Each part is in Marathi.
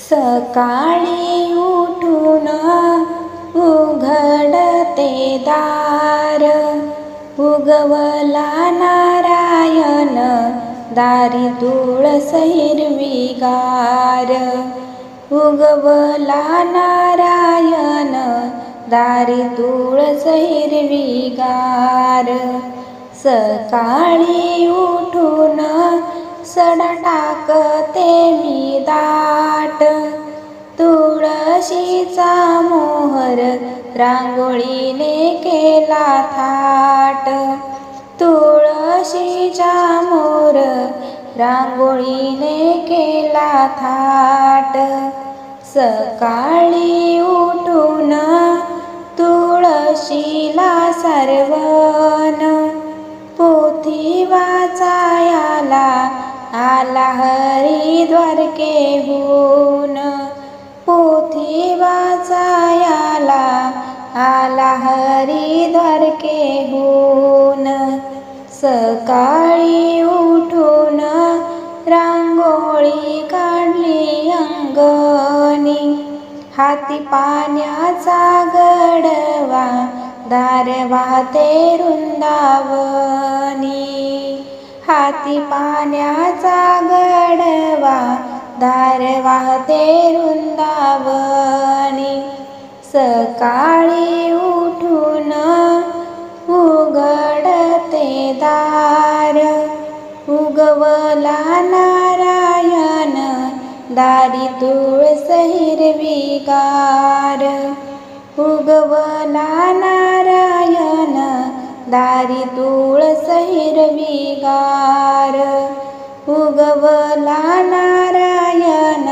सकाळी उठून उघडते दार, उगवला नारायण दारी तुळस हिरवीगार. उगवला नारायण दारी तुळस हिरवीगार. सकाळी उठून सडा टाकते मी दाट, तुळशीचा मोहर रांगोळीने केला थाट. तुळशीचा मोर रांगोळीने केला थाट. सकाळी उठून तुळशीला सर्वन, पोथी वाचायला आला हरिद्वारकेहून. पोथी वाचायला आला हरिद्वारकेहून. सकाळी उठून रांगोळी काढली अंगणी, हाती पाण्याचा गडवा दार वाहते वृंदावनी. हाती पाण्याचा गडवा दार वाहते वृंदावनी. सकाळी उठून उघडते दार, उगवला नारायण दारी तुळस हिरवीगार. उगवला नारायण दारी तुळस हिरवीगार. उगवला नारायण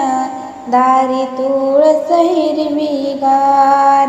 दारी तुळस हिरवीगार.